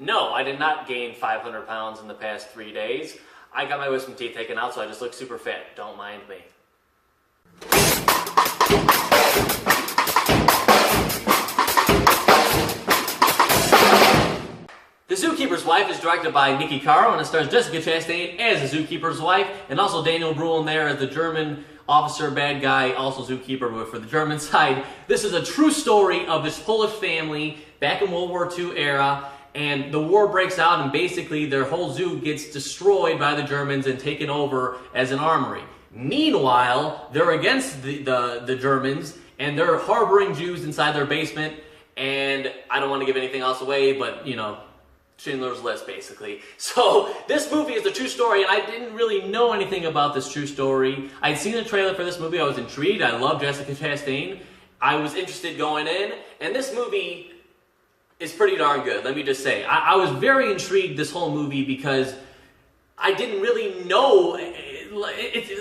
No, I did not gain 500 pounds in the past 3 days. I got my wisdom teeth taken out, so I just look super fat. Don't mind me. The Zookeeper's Wife is directed by Nikki Caro, and it stars Jessica Chastain as the Zookeeper's wife, and also Daniel Bruhl in there as the German officer, bad guy, also Zookeeper, but for the German side. This is a true story of this Polish family back in World War II era, and the war breaks out, and basically their whole zoo gets destroyed by the Germans and taken over as an armory. Meanwhile, they're against the Germans, and they're harboring Jews inside their basement, and I don't want to give anything else away, but, you know, Schindler's List, basically. So, this movie is a true story, and I didn't really know anything about this true story. I'd seen the trailer for this movie, I was intrigued, I love Jessica Chastain, I was interested going in, and this movie is pretty darn good, let me just say. I was very intrigued this whole movie because I didn't really know.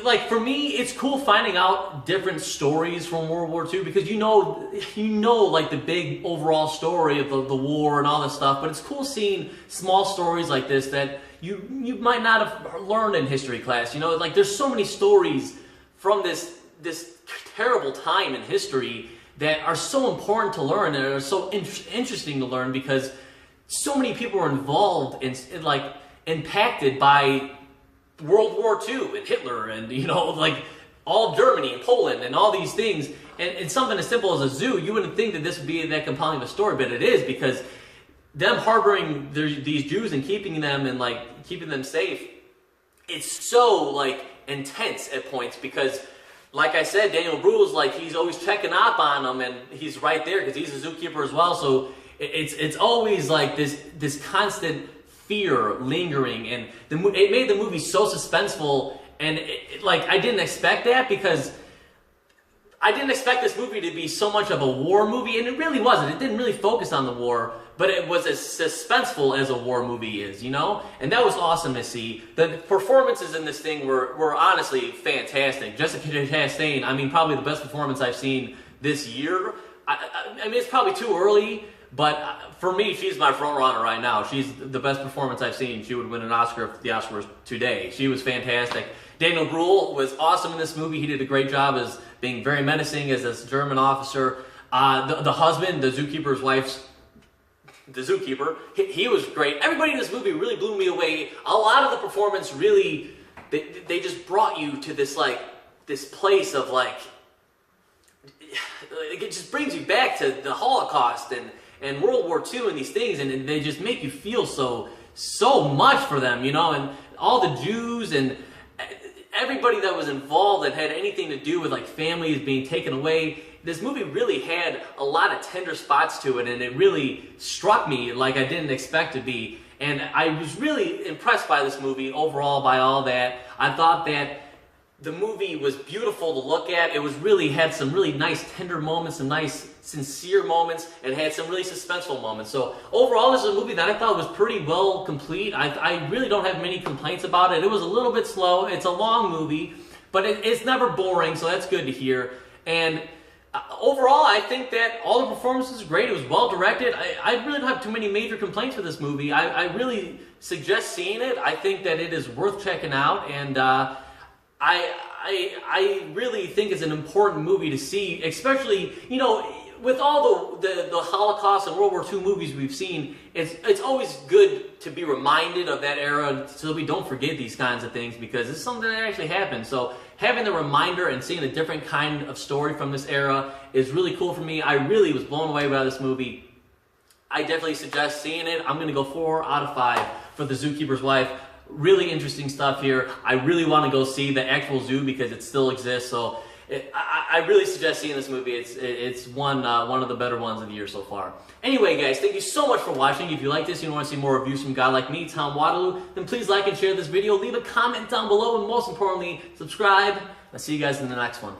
Like, for me, it's cool finding out different stories from World War II because you know like the big overall story of the war and all this stuff, but it's cool seeing small stories like this that you might not have learned in history class. You know, like there's so many stories from this terrible time in history that are so important to learn and are so interesting to learn because so many people are involved and like impacted by World War II and Hitler and, you know, like all of Germany and Poland and all these things. And something as simple as a zoo, you wouldn't think that this would be that compelling of a story, but it is because them harboring these Jews and keeping them and like keeping them safe, it's so like intense at points because, like I said, Daniel Bruhl is like, he's always checking up on them and he's right there because he's a zookeeper as well. So it's always like this constant fear lingering, and it made the movie so suspenseful, and like I didn't expect that because I didn't expect this movie to be so much of a war movie, and it really wasn't. It didn't really focus on the war, but it was as suspenseful as a war movie is, you know? And that was awesome to see. The performances in this thing were honestly fantastic. Jessica Chastain, I mean, probably the best performance I've seen this year. I mean, it's probably too early, but for me, she's my front runner right now. She's the best performance I've seen. She would win an Oscar if the Oscar was today. She was fantastic. Daniel Bruhl was awesome in this movie. He did a great job as being very menacing as this German officer. The husband, the Zookeeper's wife's, the Zookeeper, he was great. Everybody in this movie really blew me away. A lot of the performance really, they just brought you to this like, this place of like, it just brings you back to the Holocaust and World War II and these things, and they just make you feel so much for them, you know, and all the Jews and everybody that was involved that had anything to do with like families being taken away. This movie really had a lot of tender spots to it, and it really struck me like I didn't expect to be, and I was really impressed by this movie overall, by all that. I thought that the movie was beautiful to look at. It was really had some really nice tender moments, some nice sincere moments, and had some really suspenseful moments. So overall, this is a movie that I thought was pretty well complete. I really don't have many complaints about it. It was a little bit slow. It's a long movie, but it's never boring, so that's good to hear. And overall, I think that all the performances are great. It was well directed. I really don't have too many major complaints with this movie. I really suggest seeing it. I think that it is worth checking out, and I really think it's an important movie to see, especially, you know, with all the Holocaust and World War II movies we've seen. It's always good to be reminded of that era so that we don't forget these kinds of things, because it's something that actually happened. So having the reminder and seeing a different kind of story from this era is really cool for me. I really was blown away by this movie. I definitely suggest seeing it. I'm going to go 4 out of 5 for The Zookeeper's Wife. Really interesting stuff here. I really want to go see the actual zoo because it still exists. So I really suggest seeing this movie. It's one of the better ones of the year so far. Anyway, guys, thank you so much for watching. If you like this and you want to see more reviews from a guy like me, Tom Waterloo, then please like and share this video. Leave a comment down below, and most importantly, subscribe. I'll see you guys in the next one.